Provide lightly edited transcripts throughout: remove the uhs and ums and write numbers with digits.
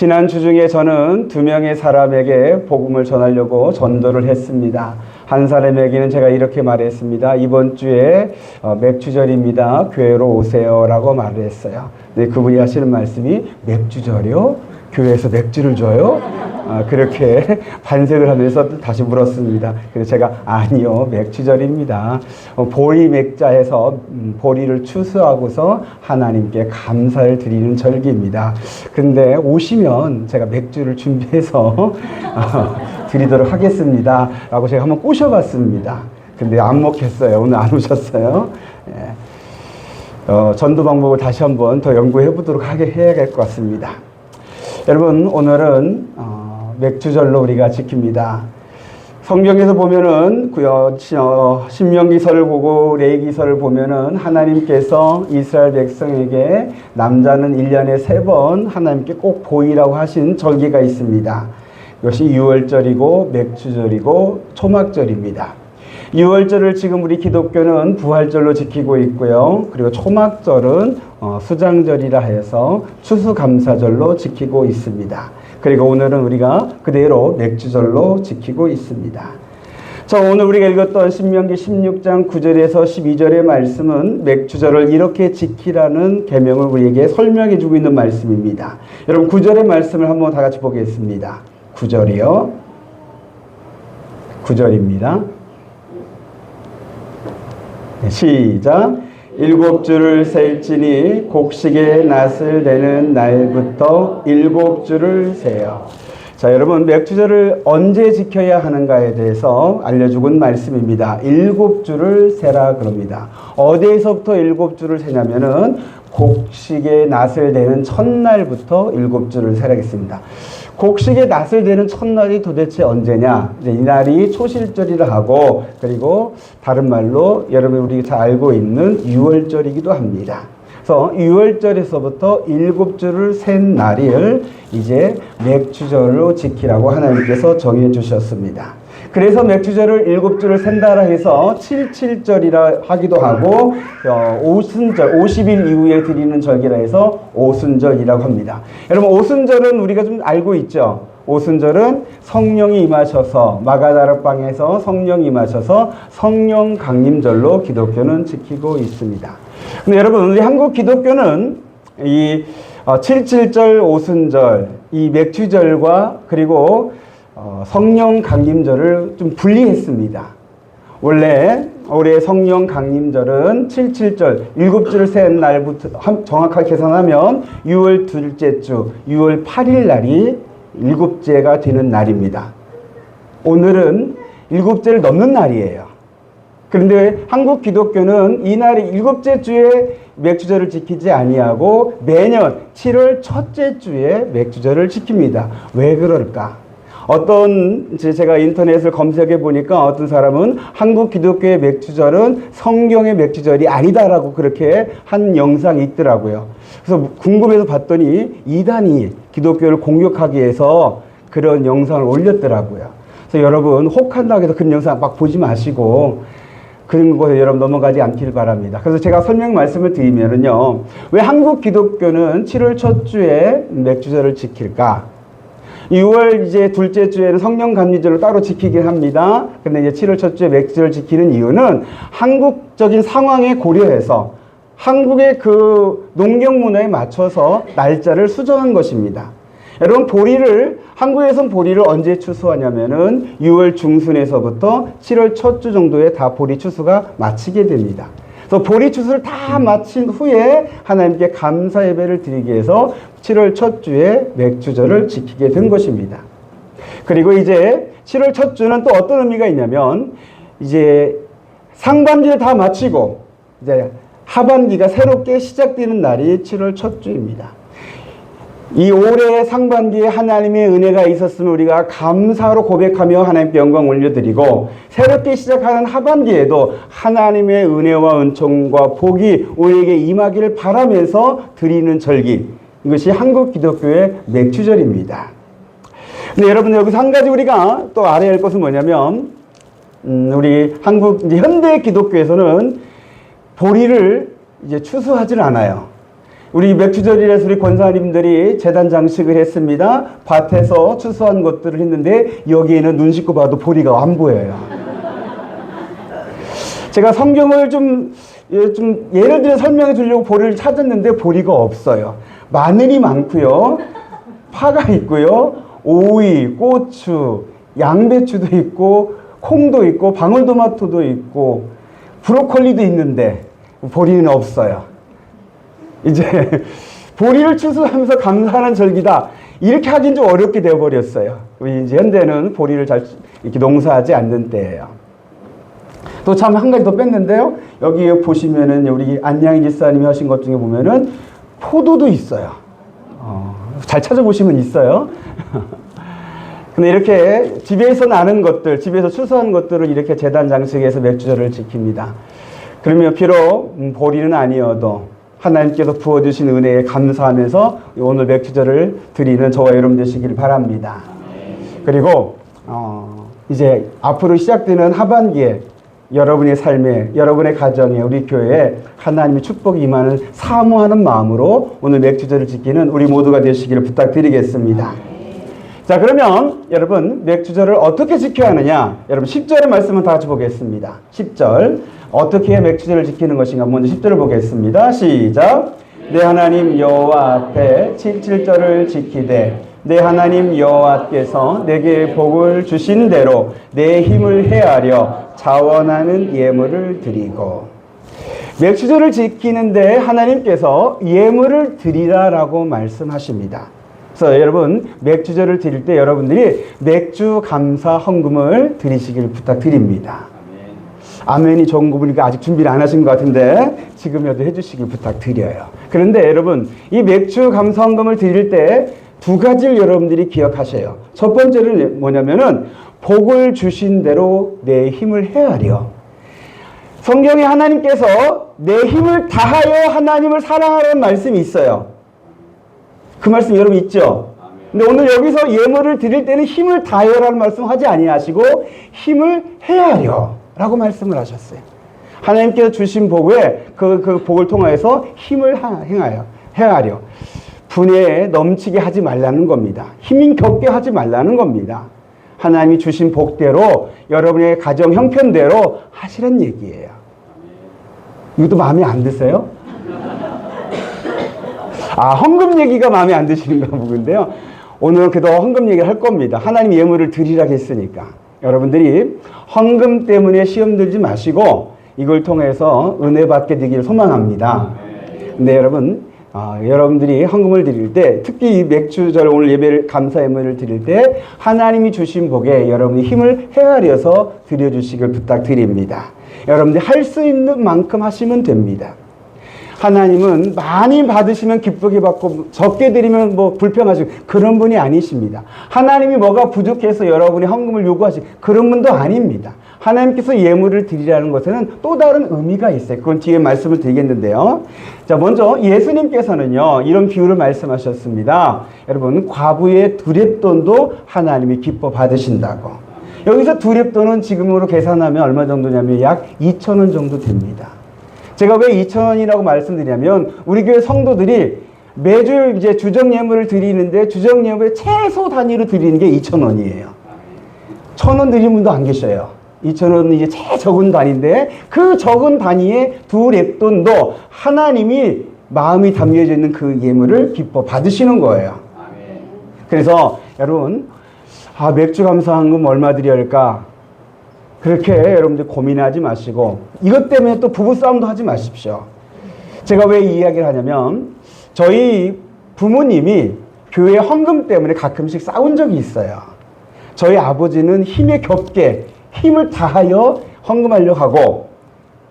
지난 주 중에 저는 2명의 사람에게 복음을 전하려고 전도를 했습니다. 한 사람에게는 제가 이렇게 말했습니다. 이번 주에 맥주절입니다. 교회로 오세요 라고 말을 했어요. 근데 그분이 하시는 말씀이 맥주절이요? 교회에서 맥주를 줘요? 그렇게 반색을 하면서 다시 물었습니다. 그래서 제가 아니요, 맥주절입니다. 보리 맥자에서 보리를 추수하고서 하나님께 감사를 드리는 절기입니다. 근데 오시면 제가 맥주를 준비해서 드리도록 하겠습니다 라고 제가 한번 꼬셔봤습니다. 근데 안 먹겠어요. 오늘 안 오셨어요. 전도 방법을 다시 한번 더 연구해 보도록 해야 될 것 같습니다. 여러분, 오늘은 맥주절로 우리가 지킵니다. 성경에서 보면은 신명기서를 보고 레위기서를 보면은 하나님께서 이스라엘 백성에게 남자는 1년에 3번 하나님께 꼭 보이라고 하신 절기가 있습니다. 이것이 유월절이고 맥주절이고 초막절입니다. 유월절을 지금 우리 기독교는 부활절로 지키고 있고요. 그리고 초막절은 수장절이라 해서 추수감사절로 지키고 있습니다. 그리고 오늘은 우리가 그대로 맥주절로 지키고 있습니다. 오늘 우리가 읽었던 신명기 16장 9절에서 12절의 말씀은 맥주절을 이렇게 지키라는 계명을 우리에게 설명해 주고 있는 말씀입니다. 여러분, 9절의 말씀을 한번 다 같이 보겠습니다. 9절이요. 9절입니다. 시작. 7주를 셀지니 곡식의 낫을 내는 날부터 7주를 세요. 자, 여러분, 맥주절을 언제 지켜야 하는가에 대해서 알려주고 있는 말씀입니다. 7주를 세라 그럽니다. 어디에서부터 7주를 세냐면은 곡식의 낫을 내는 첫날부터 7주를 세라겠습니다. 곡식의 낫을 내는 첫날이 도대체 언제냐? 이 날이 초실절이라 하고, 그리고 다른 말로 여러분이 우리가 잘 알고 있는 유월절이기도 합니다. 그래서 유월절에서부터 7주를 센 날을 이제 맥주절로 지키라고 하나님께서 정해 주셨습니다. 그래서 맥주절을 7주를 센다라 해서 77절이라 하기도 하고, 오순절, 50일 이후에 드리는 절기라 해서 오순절이라고 합니다. 여러분, 오순절은 우리가 좀 알고 있죠? 오순절은 성령이 임하셔서, 마가다락방에서 성령이 임하셔서 성령 강림절로 기독교는 지키고 있습니다. 근데 여러분, 우리 한국 기독교는 이 77절, 오순절, 이 맥주절과 그리고 성령 강림절을 좀 분리했습니다. 원래 올해 성령 강림절은 77절, 7주를 센 날부터 정확하게 계산하면 6월 둘째 주, 6월 8일 날이 7제가 되는 날입니다. 오늘은 7제를 넘는 날이에요. 그런데 한국 기독교는 이 날이 7째 주에 맥주절을 지키지 아니하고 매년 7월 첫째 주에 맥주절을 지킵니다. 왜 그럴까? 제가 인터넷을 검색해 보니까 어떤 사람은 한국 기독교의 맥주절은 성경의 맥주절이 아니다라고 그렇게 한 영상이 있더라고요. 그래서 궁금해서 봤더니 이단이 기독교를 공격하기 위해서 그런 영상을 올렸더라고요. 그래서 여러분, 혹한다고 해서 그런 영상 막 보지 마시고 그런 곳에 여러분 넘어가지 않기를 바랍니다. 그래서 제가 설명 말씀을 드리면은요, 왜 한국 기독교는 7월 첫 주에 맥주절을 지킬까? 6월 이제 둘째 주에는 성령 감리절을 따로 지키긴 합니다. 근데 이제 7월 첫 주에 맥주절을 지키는 이유는 한국적인 상황에 고려해서 한국의 그 농경 문화에 맞춰서 날짜를 수정한 것입니다. 여러분, 한국에선 보리를 언제 추수하냐면은 6월 중순에서부터 7월 첫 주 정도에 다 보리 추수가 마치게 됩니다. 그래서 보리 추수를 다 마친 후에 하나님께 감사 예배를 드리기 위해서 7월 첫 주에 맥주절을 지키게 된 것입니다. 그리고 이제 7월 첫 주는 또 어떤 의미가 있냐면, 이제 상반기를 다 마치고 이제 하반기가 새롭게 시작되는 날이 7월 첫 주입니다. 이 올해 상반기에 하나님의 은혜가 있었으면 우리가 감사로 고백하며 하나님께 영광 올려드리고, 새롭게 시작하는 하반기에도 하나님의 은혜와 은총과 복이 우리에게 임하기를 바라면서 드리는 절기, 이것이 한국 기독교의 맥주절입니다. 근데 여러분, 여기서 한 가지 우리가 또 알아야 할 것은 뭐냐면, 우리 현대 기독교에서는 보리를 이제 추수하지는 않아요. 우리 맥주절이라서 우리 권사님들이 제단 장식을 했습니다. 밭에서 추수한 것들을 했는데 여기에는 눈 씻고 봐도 보리가 안 보여요. 제가 성경을 좀 예를 들어 설명해 주려고 보리를 찾았는데 보리가 없어요. 마늘이 많고요. 파가 있고요. 오이, 고추, 양배추도 있고 콩도 있고 방울토마토도 있고 브로콜리도 있는데 보리는 없어요. 이제 보리를 추수하면서 감사하는 절기다. 이렇게 하긴 좀 어렵게 되어버렸어요. 이제 현대는 보리를 잘 이렇게 농사하지 않는 때예요. 또 참 한 가지 더 뺐는데요. 여기 보시면은 우리 안양희 집사님이 하신 것 중에 보면은 포도도 있어요. 잘 찾아보시면 있어요. 근데 이렇게 집에서 나는 것들, 집에서 추수한 것들을 이렇게 제단 장식해서 맥주절을 지킵니다. 그러면 비록 보리는 아니어도 하나님께서 부어주신 은혜에 감사하면서 오늘 맥주절을 드리는 저와 여러분 되시길 바랍니다. 그리고 이제 앞으로 시작되는 하반기에 여러분의 삶에, 여러분의 가정에, 우리 교회에 하나님의 축복이 임하는 사모하는 마음으로 오늘 맥주절을 지키는 우리 모두가 되시기를 부탁드리겠습니다. 자, 그러면 여러분 맥주절을 어떻게 지켜야 하느냐? 여러분 10절의 말씀을 다 같이 보겠습니다. 10절 어떻게 맥주절을 지키는 것인가? 먼저 10절을 보겠습니다. 시작. 내 하나님 여호와 앞에 7절을 지키되 내 하나님 여호와께서 내게 복을 주신 대로 내 힘을 헤아려 자원하는 예물을 드리고. 맥주절을 지키는데 하나님께서 예물을 드리라라고 말씀하십니다. 그래서 여러분 맥주절을 드릴 때 여러분들이 맥주 감사 헌금을 드리시길 부탁드립니다. 아멘이 좋은 거 보니까 아직 준비를 안 하신 것 같은데 지금이라도 해주시길 부탁드려요. 그런데 여러분 이 맥주 감사 헌금을 드릴 때 두 가지를 여러분들이 기억하셔요. 첫 번째는 뭐냐면은 복을 주신 대로 내 힘을 헤아려. 성경에 하나님께서 내 힘을 다하여 하나님을 사랑하라는 말씀이 있어요. 그 말씀 여러분 있죠? 근데 오늘 여기서 예물을 드릴 때는 힘을 다하여라는 말씀 하지 아니하시고 힘을 헤아려 라고 말씀을 하셨어요. 하나님께서 주신 복에 그 복을 통하여서 힘을 헤아려. 분에 넘치게 하지 말라는 겁니다. 힘이 겹게 하지 말라는 겁니다. 하나님이 주신 복대로 여러분의 가정 형편대로 하시는 얘기예요. 이것도 마음에 안 드세요? 헌금 얘기가 마음에 안 드시는가 보군데요. 오늘은 그래도 헌금 얘기를 할 겁니다. 하나님 예물을 드리라고 했으니까. 여러분들이 헌금 때문에 시험 들지 마시고 이걸 통해서 은혜 받게 되기를 소망합니다. 근데 여러분 여러분들이 헌금을 드릴 때 특히 이 맥주절 오늘 예배를 감사 예물을 드릴 때 하나님이 주신 복에 여러분이 힘을 헤아려서 드려주시길 부탁드립니다. 여러분들이 할 수 있는 만큼 하시면 됩니다. 하나님은 많이 받으시면 기쁘게 받고 적게 드리면 뭐 불평하시고 그런 분이 아니십니다. 하나님이 뭐가 부족해서 여러분이 헌금을 요구하시고 그런 분도 아닙니다. 하나님께서 예물을 드리라는 것에는 또 다른 의미가 있어요. 그건 뒤에 말씀을 드리겠는데요. 자, 먼저 예수님께서는요, 이런 비유를 말씀하셨습니다. 여러분, 과부의 두렙돈도 하나님이 기뻐 받으신다고. 여기서 두렙돈은 지금으로 계산하면 얼마 정도냐면 약 2,000원 정도 됩니다. 제가 왜 2,000원이라고 말씀드리냐면 우리 교회 성도들이 매주 이제 주정 예물을 드리는데 주정 예물의 최소 단위로 드리는 게 2,000원이에요. 1,000원 드리는 분도 안 계셔요. 2,000원은 이제 제일 적은 단위인데 그 적은 단위의 두 렙돈도 하나님이 마음이 담겨져 있는 그 예물을 기뻐 받으시는 거예요. 그래서 여러분 맥주 감사헌금 얼마 드려야 할까? 그렇게 여러분들 고민하지 마시고 이것 때문에 또 부부싸움도 하지 마십시오. 제가 왜 이 이야기를 하냐면 저희 부모님이 교회 헌금 때문에 가끔씩 싸운 적이 있어요. 저희 아버지는 힘에 겹게 힘을 다하여 헌금하려고 하고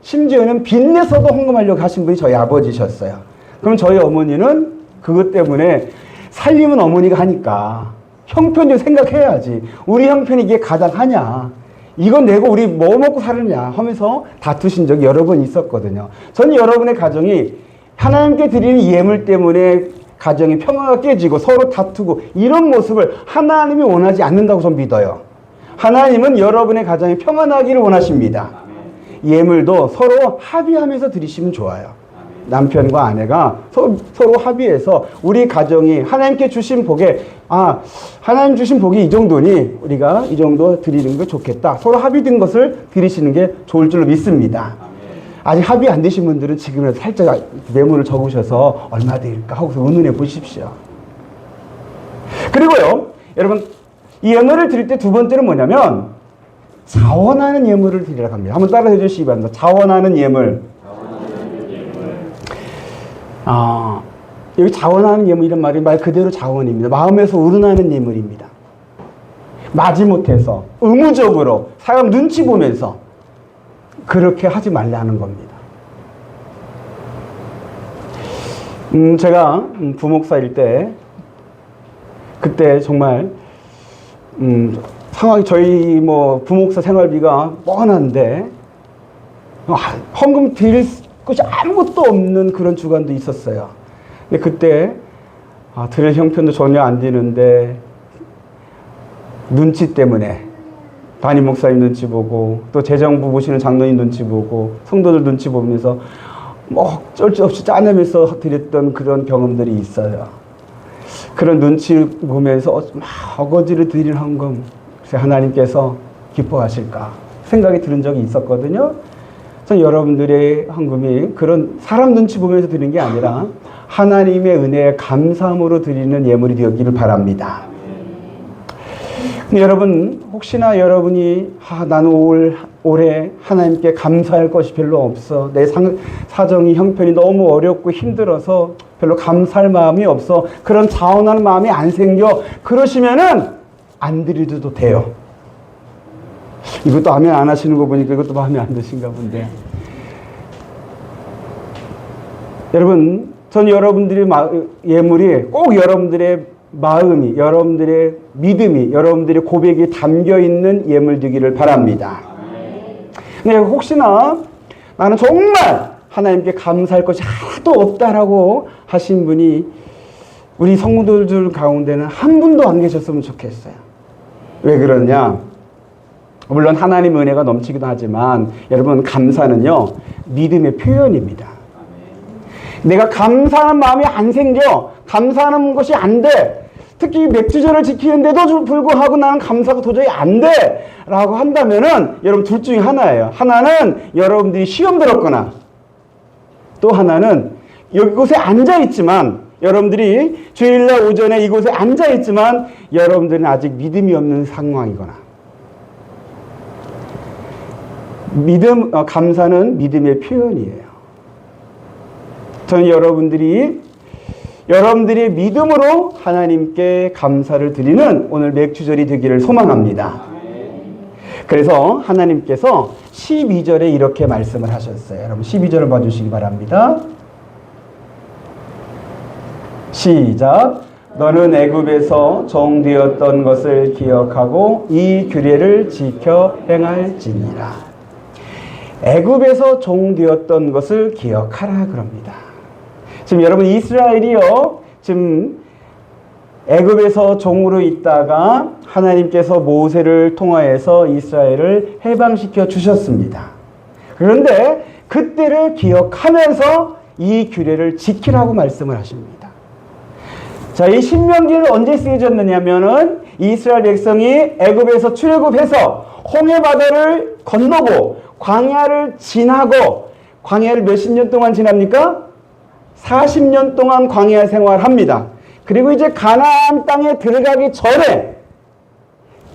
심지어는 빚내서도 헌금하려고 하신 분이 저희 아버지셨어요. 그럼 저희 어머니는 그것 때문에 살림은 어머니가 하니까 형편을 생각해야지. 우리 형편이 이게 가장하냐. 이건 내고 우리 뭐 먹고 살느냐 하면서 다투신 적이 여러 번 있었거든요. 저는 여러분의 가정이 하나님께 드리는 예물 때문에 가정이 평화가 깨지고 서로 다투고 이런 모습을 하나님이 원하지 않는다고 저는 믿어요. 하나님은 여러분의 가정이 평안하기를 원하십니다. 예물도 서로 합의하면서 드리시면 좋아요. 남편과 아내가 서로 합의해서 우리 가정이 하나님께 주신 복에 하나님 주신 복이 이 정도니 우리가 이 정도 드리는 게 좋겠다. 서로 합의된 것을 드리시는 게 좋을 줄로 믿습니다. 아직 합의 안 되신 분들은 지금은 살짝 메모를 적으셔서 얼마 드릴까 하고서 의논해 보십시오. 그리고요, 여러분, 이 예물을 드릴 때 두 번째는 뭐냐면 자원하는 예물을 드리라고 합니다. 한번 따라해 주시기 바랍니다. 자원하는 예물. 여기 자원하는 예물 이런 말이 말 그대로 자원입니다. 마음에서 우러나는 예물입니다. 마지못해서 의무적으로 사람 눈치 보면서 그렇게 하지 말라는 겁니다. 제가 부목사일 때 그때 정말 상황이 저희 부목사 생활비가 뻔한데 헌금 드릴 것이 아무것도 없는 그런 주간도 있었어요. 근데 그때 드릴 형편도 전혀 안 되는데 눈치 때문에 담임 목사님 눈치 보고 또 재정부 보시는 장로님 눈치 보고 성도들 눈치 보면서 어쩔 수 없이 짜내면서 드렸던 그런 경험들이 있어요. 그런 눈치 보면서 어거지로 드릴 헌금 하나님께서 기뻐하실까 생각이 드는 적이 있었거든요. 전 여러분들의 헌금이 그런 사람 눈치 보면서 드리는 게 아니라 하나님의 은혜에 감사함으로 드리는 예물이 되었기를 바랍니다. 근데 여러분, 혹시나 여러분이 나는 올해 하나님께 감사할 것이 별로 없어, 내 사정이 형편이 너무 어렵고 힘들어서 별로 감사할 마음이 없어, 그런 자원하는 마음이 안 생겨, 그러시면은 안 드려도 돼요. 이것도 아멘 안 하시는 거 보니까 이것도 마음에 안 드신가 본데. 여러분, 전 여러분들의 예물이 꼭 여러분들의 마음이, 여러분들의 믿음이, 여러분들의 고백이 담겨있는 예물 되기를 바랍니다. 근데 혹시나 나는 정말 하나님께 감사할 것이 하나도 없다라고 하신 분이 우리 성도들 가운데는 한 분도 안 계셨으면 좋겠어요. 왜 그러냐? 물론 하나님 은혜가 넘치기도 하지만 여러분, 감사는요 믿음의 표현입니다. 내가 감사하는 마음이 안 생겨, 감사하는 것이 안 돼, 특히 맥주절을 지키는데도 불구하고 나는 감사가 도저히 안 돼 라고 한다면은 여러분, 둘 중에 하나예요. 하나는 여러분들이 시험 들었거나, 또 하나는 이곳에 앉아있지만, 여러분들이 주일날 오전에 이곳에 앉아있지만 여러분들은 아직 믿음이 없는 상황이거나, 감사는 믿음의 표현이에요. 저는 여러분들의 믿음으로 하나님께 감사를 드리는 오늘 맥주절이 되기를 소망합니다. 그래서 하나님께서 12절에 이렇게 말씀을 하셨어요. 여러분, 12절을 봐주시기 바랍니다. 시작. 너는 애굽에서 종되었던 것을 기억하고 이 규례를 지켜 행할지니라. 애굽에서 종되었던 것을 기억하라 그럽니다. 지금 여러분, 이스라엘이요, 지금 애굽에서 종으로 있다가 하나님께서 모세를 통하여서 이스라엘을 해방시켜 주셨습니다. 그런데 그때를 기억하면서 이 규례를 지키라고 말씀을 하십니다. 자, 이 신명기를 언제 쓰여졌느냐면은 이스라엘 백성이 애굽에서 출애굽해서 홍해바다를 건너고 광야를 지나고, 광야를 몇십 년 동안 지납니까? 40년 동안 광야 생활합니다. 그리고 이제 가나안 땅에 들어가기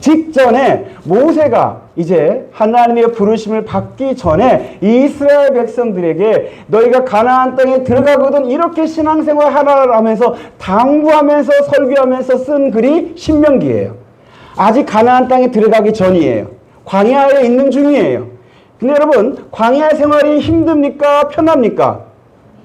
직전에 모세가 이제 하나님의 부르심을 받기 전에 이스라엘 백성들에게 너희가 가나안 땅에 들어가거든 이렇게 신앙생활 하라 하면서 당부하면서 설교하면서 쓴 글이 신명기예요. 아직 가나안 땅에 들어가기 전이에요. 광야에 있는 중이에요. 근데 여러분, 광야 생활이 힘듭니까? 편합니까?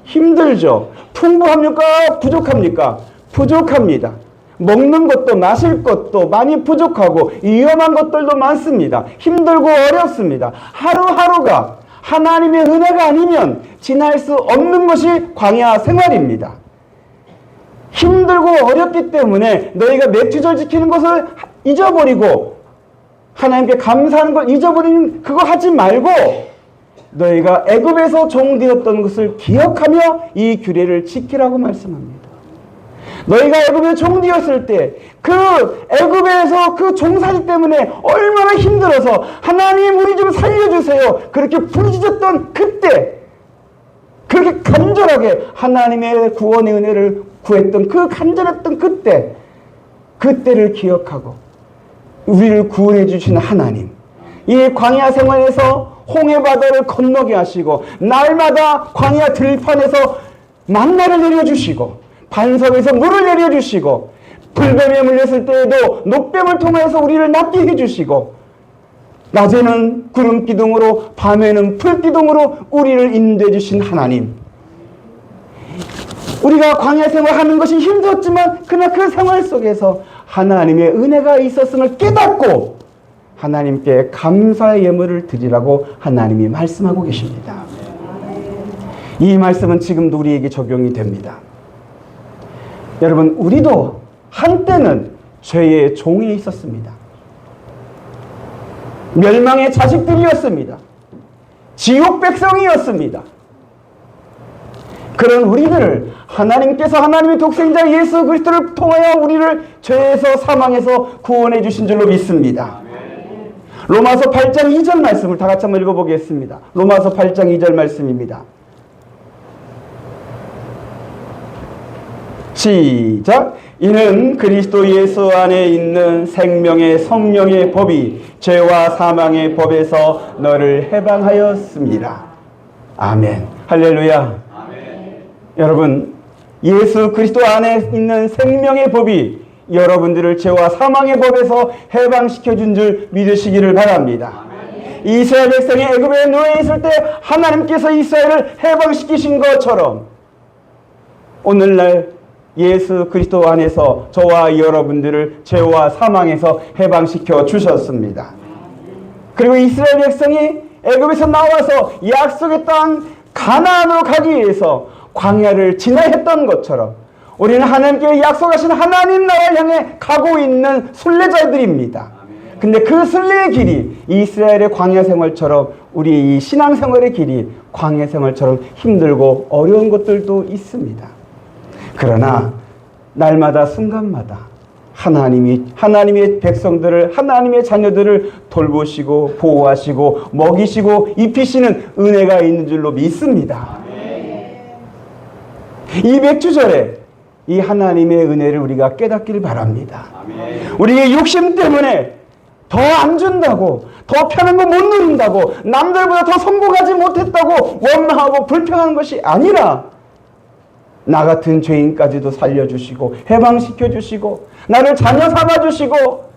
힘들죠. 풍부합니까? 부족합니까? 부족합니다. 먹는 것도 마실 것도 많이 부족하고 위험한 것들도 많습니다. 힘들고 어렵습니다. 하루하루가 하나님의 은혜가 아니면 지날 수 없는 것이 광야 생활입니다. 힘들고 어렵기 때문에 너희가 맥주절 지키는 것을 잊어버리고 하나님께 감사하는 걸 잊어버리는 그거 하지 말고 너희가 애굽에서 종되었던 것을 기억하며 이 규례를 지키라고 말씀합니다. 너희가 애굽에 종되었을 때 그 애굽에서 그 종살이 때문에 얼마나 힘들어서 하나님 우리 좀 살려주세요 그렇게 부르짖었던 그때, 그렇게 간절하게 하나님의 구원의 은혜를 구했던 그 간절했던 그때를 기억하고 우리를 구원해 주신 하나님, 이 광야 생활에서 홍해 바다를 건너게 하시고 날마다 광야 들판에서 만나를 내려주시고 반석에서 물을 내려주시고 불뱀에 물렸을 때에도 녹뱀을 통해서 우리를 낫게 해주시고 낮에는 구름 기둥으로 밤에는 불 기둥으로 우리를 인도해 주신 하나님, 우리가 광야 생활하는 것이 힘들었지만 그러나 그 생활 속에서 하나님의 은혜가 있었음을 깨닫고 하나님께 감사의 예물을 드리라고 하나님이 말씀하고 계십니다. 이 말씀은 지금도 우리에게 적용이 됩니다. 여러분, 우리도 한때는 죄의 종에 있었습니다. 멸망의 자식들이었습니다. 지옥 백성이었습니다. 그런 우리들을 하나님께서 하나님의 독생자 예수 그리스도를 통하여 우리를 죄에서 사망에서 구원해 주신 줄로 믿습니다. 로마서 8장 2절 말씀을 다 같이 한번 읽어보겠습니다. 로마서 8장 2절 말씀입니다. 시작. 이는 그리스도 예수 안에 있는 생명의 성령의 법이 죄와 사망의 법에서 너를 해방하였습니다. 아멘. 할렐루야. 아멘. 여러분, 예수 그리스도 안에 있는 생명의 법이 여러분들을 죄와 사망의 법에서 해방시켜 준 줄 믿으시기를 바랍니다. 아멘. 이스라엘 백성이 애굽에 노예 있을 때 하나님께서 이스라엘을 해방시키신 것처럼 오늘날 예수 그리스도 안에서 저와 여러분들을 죄와 사망에서 해방시켜 주셨습니다. 그리고 이스라엘 백성이 애굽에서 나와서 약속의 땅 가나안으로 가기 위해서 광야를 지나야 했던 것처럼 우리는 하나님께 약속하신 하나님 나라를 향해 가고 있는 순례자들입니다. 근데 그 순례의 길이 이스라엘의 광야 생활처럼 우리 이 신앙 생활의 길이 광야 생활처럼 힘들고 어려운 것들도 있습니다. 그러나 날마다 순간마다 하나님의 백성들을, 하나님의 자녀들을 돌보시고 보호하시고 먹이시고 입히시는 은혜가 있는 줄로 믿습니다. 이 맥주절에 이 하나님의 은혜를 우리가 깨닫기를 바랍니다. 우리의 욕심 때문에 더 안 준다고, 더 편한 거 못 누린다고, 남들보다 더 성공하지 못했다고 원망하고 불평하는 것이 아니라 나 같은 죄인까지도 살려주시고 해방시켜주시고 나를 자녀 삼아주시고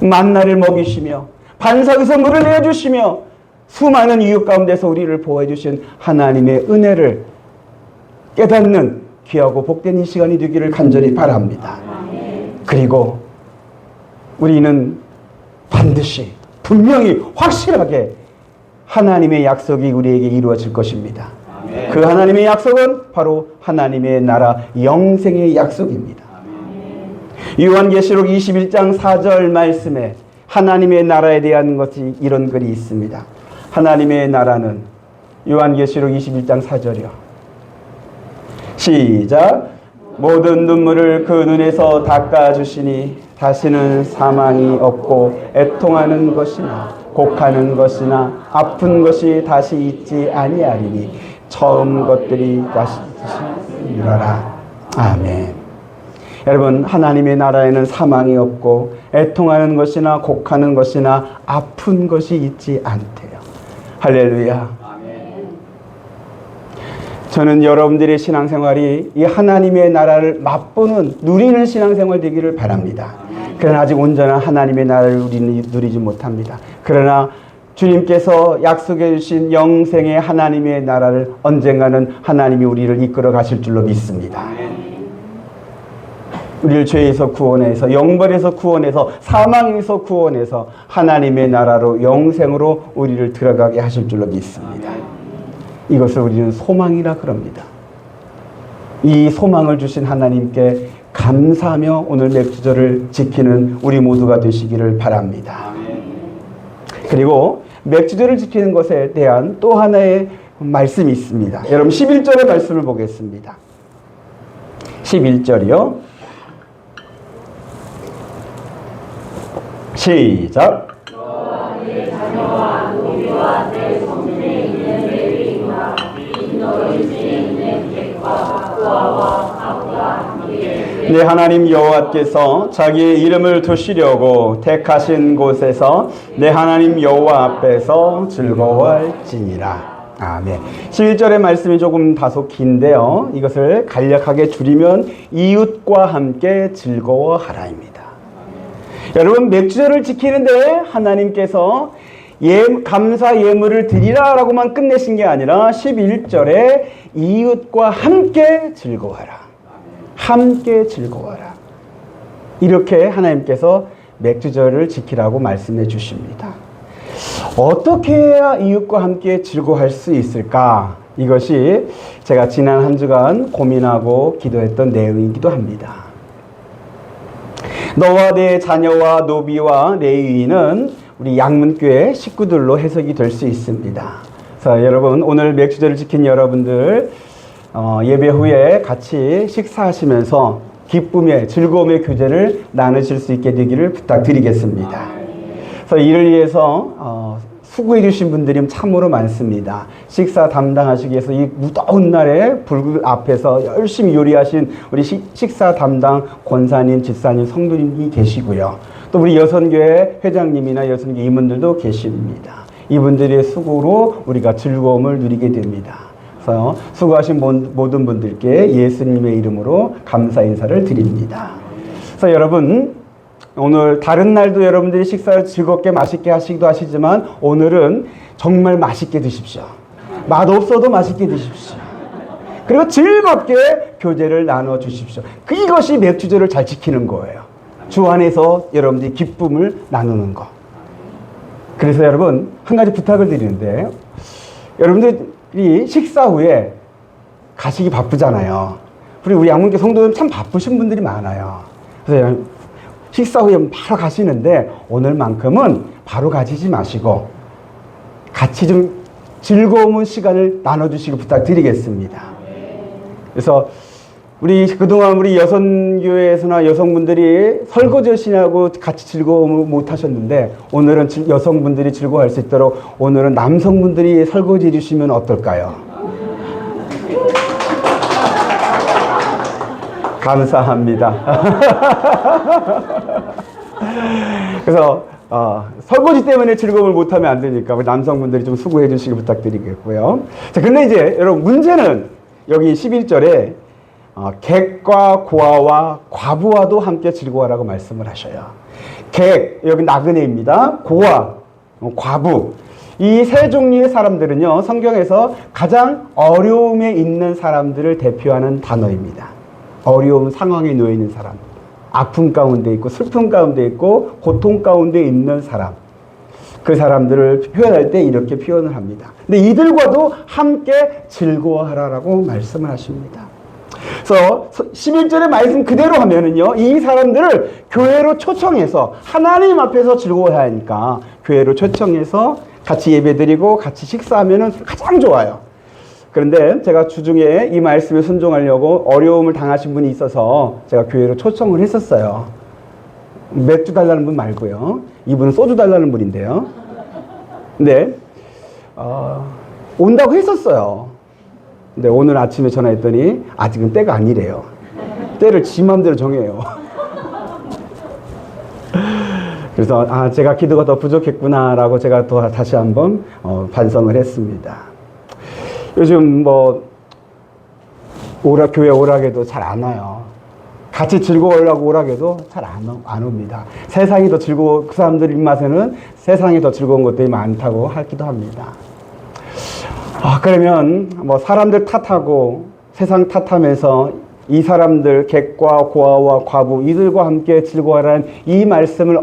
만나를 먹이시며 반석에서 물을 내어주시며 수많은 이유 가운데서 우리를 보호해주신 하나님의 은혜를 깨닫는 귀하고 복된 이 시간이 되기를 간절히 바랍니다. 그리고 우리는 반드시 분명히 확실하게 하나님의 약속이 우리에게 이루어질 것입니다. 그 하나님의 약속은 바로 하나님의 나라 영생의 약속입니다. 요한계시록 21장 4절 말씀에 하나님의 나라에 대한 것이 이런 글이 있습니다. 하나님의 나라는 요한계시록 21장 4절이요. 시작. 모든 눈물을 그 눈에서 닦아주시니 다시는 사망이 없고 애통하는 것이나 곡하는 것이나 아픈 것이 다시 있지 아니하리니 처음 것들이 다시 이르라. 아멘. 여러분, 하나님의 나라에는 사망이 없고 애통하는 것이나 곡하는 것이나 아픈 것이 있지 않대요. 할렐루야. 아멘. 저는 여러분들의 신앙생활이 이 하나님의 나라를 맛보는 누리는 신앙생활 되기를 바랍니다. 그러나 아직 온전한 하나님의 나라를 우리는 누리지 못합니다. 그러나 주님께서 약속해 주신 영생의 하나님의 나라를 언젠가는 하나님이 우리를 이끌어 가실 줄로 믿습니다. 우리를 죄에서 구원해서 영벌에서 구원해서 사망에서 구원해서 하나님의 나라로 영생으로 우리를 들어가게 하실 줄로 믿습니다. 이것을 우리는 소망이라 그럽니다. 이 소망을 주신 하나님께 감사하며 오늘 맥주절을 지키는 우리 모두가 되시기를 바랍니다. 그리고 맥주절을 지키는 것에 대한 또 하나의 말씀이 있습니다. 여러분 11절의 말씀을 보겠습니다. 11절이요. 시작. 네, 하나님 여호와께서 자기의 이름을 두시려고 택하신 곳에서 내 하나님 여호와 앞에서 즐거워할지니라. 아멘. 11절의 말씀이 조금 다소 긴데요. 이것을 간략하게 줄이면 이웃과 함께 즐거워하라입니다. 여러분, 맥주절을 지키는데 하나님께서 감사 예물을 드리라라고만 끝내신 게 아니라 11절에 이웃과 함께 즐거워하라. 함께 즐거워하라. 이렇게 하나님께서 맥주절을 지키라고 말씀해 주십니다. 어떻게 해야 이웃과 함께 즐거워할 수 있을까? 이것이 제가 지난 한 주간 고민하고 기도했던 내용이기도 합니다. 너와 내 자녀와 노비와 레위인은 우리 양문교회 식구들로 해석이 될 수 있습니다. 그래서 여러분, 오늘 맥주절을 지킨 여러분들 예배 후에 같이 식사하시면서 기쁨의 즐거움의 교제를 나누실 수 있게 되기를 부탁드리겠습니다. 그래서 이를 위해서 수고해 주신 분들이 참으로 많습니다. 식사 담당하시기 위해서 이 무더운 날에 불 앞에서 열심히 요리하신 우리 식사 담당 권사님, 집사님, 성도님이 계시고요. 또 우리 여선교회 회장님이나 여선교회 임원들도 계십니다. 이분들의 수고로 우리가 즐거움을 누리게 됩니다. 그래서 수고하신 모든 분들께 예수님의 이름으로 감사 인사를 드립니다. 그래서 여러분, 오늘 다른 날도 여러분들이 식사를 즐겁게 맛있게 하시기도 하시지만 오늘은 정말 맛있게 드십시오. 맛없어도 맛있게 드십시오. 그리고 즐겁게 교제를 나눠 주십시오. 이것이 맥주절을 잘 지키는 거예요. 주 안에서 여러분들이 기쁨을 나누는 것. 그래서 여러분, 한 가지 부탁을 드리는데, 여러분들이 식사 후에 가시기 바쁘잖아요. 그리고 우리 양문교 성도는 참 바쁘신 분들이 많아요. 그래서 식사 후에 바로 가시는데 오늘만큼은 바로 가시지 마시고 같이 좀 즐거운 시간을 나눠주시기 부탁드리겠습니다. 그래서 그동안 우리 여성교회에서나 여성분들이 설거지하시냐고 같이 즐거움을 못 하셨는데 오늘은 여성분들이 즐거워할 수 있도록 오늘은 남성분들이 설거지 해주시면 어떨까요? 감사합니다. 그래서 설거지 때문에 즐거움을 못하면 안 되니까 우리 남성분들이 좀 수고해 주시기 부탁드리겠고요. 자, 근데 이제 여러분 문제는 여기 11절에 객과 고아와 과부와도 함께 즐거워하라고 말씀을 하셔요. 객, 여기 나그네입니다. 고아, 과부. 이 세 종류의 사람들은요, 성경에서 가장 어려움에 있는 사람들을 대표하는 단어입니다. 어려운 상황에 놓여 있는 사람, 아픔 가운데 있고 슬픔 가운데 있고 고통 가운데 있는 사람, 그 사람들을 표현할 때 이렇게 표현을 합니다. 근데 이들과도 함께 즐거워하라라고 말씀을 하십니다. 그래서 11절의 말씀 그대로 하면은요, 이 사람들을 교회로 초청해서 하나님 앞에서 즐거워해야 하니까 교회로 초청해서 같이 예배드리고 같이 식사하면은 가장 좋아요. 그런데 제가 주중에 이 말씀에 순종하려고 어려움을 당하신 분이 있어서 제가 교회로 초청을 했었어요. 맥주 달라는 분 말고요. 이분은 소주 달라는 분인데요. 근데 온다고 했었어요. 근데 오늘 아침에 전화했더니 아직은 때가 아니래요. 때를 지 마음대로 정해요. 그래서 제가 기도가 더 부족했구나라고 제가 또 다시 한번 반성을 했습니다. 요즘 교회 오락에도 잘 안 와요. 같이 즐거우려고 오락에도 잘 안 옵니다. 세상이 더 그 사람들 입맛에는 세상이 더 즐거운 것들이 많다고 하기도 합니다. 그러면 사람들 탓하고 세상 탓하면서 이 사람들 객과 고아와 과부 이들과 함께 즐거워하라는 이 말씀을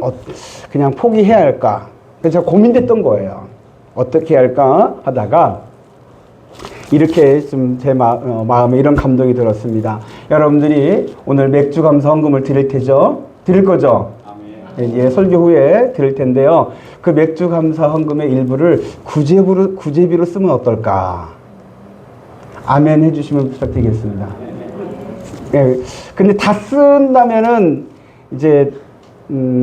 그냥 포기해야 할까? 그래서 제가 고민됐던 거예요. 어떻게 할까 하다가 이렇게 좀 제 마음에 이런 감동이 들었습니다. 여러분들이 오늘 맥주 감사 헌금을 드릴 테죠? 드릴 거죠? 예, 설교 후에 드릴 텐데요. 그 맥주 감사 헌금의 일부를 구제비로 쓰면 어떨까? 아멘 해주시면 부탁드리겠습니다. 예, 근데 다 쓴다면은 이제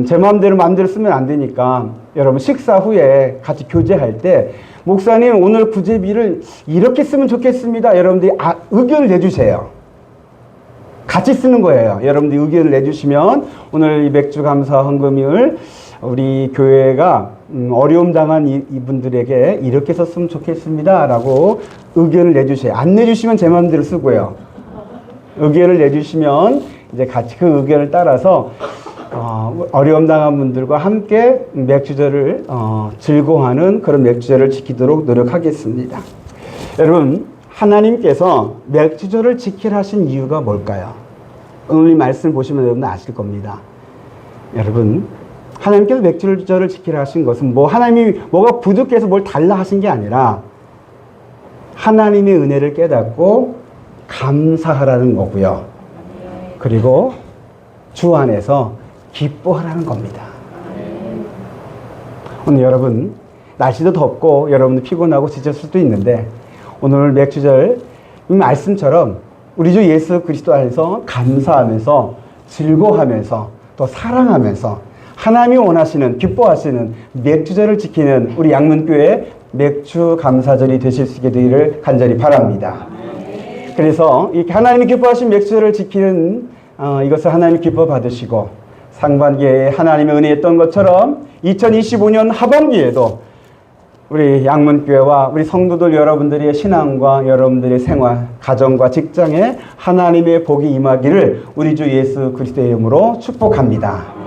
제 마음대로 쓰면 안 되니까 여러분 식사 후에 같이 교제할 때 목사님 오늘 구제비를 이렇게 쓰면 좋겠습니다. 여러분들이 의견을 내주세요. 같이 쓰는 거예요. 여러분들이 의견을 내주시면 오늘 이 맥주 감사 헌금을 우리 교회가 어려움 당한 이분들에게 이렇게 썼으면 좋겠습니다 라고 의견을 내주세요. 안 내주시면 제 마음대로 쓰고요. 의견을 내주시면 이제 같이 그 의견을 따라서 어려움 당한 분들과 함께 맥주절을 즐거워하는 그런 맥주절을 지키도록 노력하겠습니다. 여러분, 하나님께서 맥주절을 지키라 하신 이유가 뭘까요? 오늘 이 말씀을 보시면 여러분 아실 겁니다. 여러분, 하나님께서 맥주절을 지키라 하신 것은 하나님이 뭐가 부족해서 뭘 달라 하신 게 아니라 하나님의 은혜를 깨닫고 감사하라는 거고요. 그리고 주 안에서 기뻐하라는 겁니다. 오늘 여러분 날씨도 덥고 여러분도 피곤하고 지칠 수도 있는데 오늘 맥주절 말씀처럼 우리 주 예수 그리스도 안에서 감사하면서 즐거워하면서 또 사랑하면서 하나님이 원하시는 기뻐하시는 맥주절을 지키는 우리 양문교회 맥주 감사절이 되실 수 있게 되기를 간절히 바랍니다. 그래서 이렇게 하나님이 기뻐하신 맥주절을 지키는 이것을 하나님이 기뻐 받으시고 상반기에 하나님의 은혜였던 것처럼 2025년 하반기에도 우리 양문교회와 우리 성도들 여러분들의 신앙과 여러분들의 생활, 가정과 직장에 하나님의 복이 임하기를 우리 주 예수 그리스도의 이름으로 축복합니다.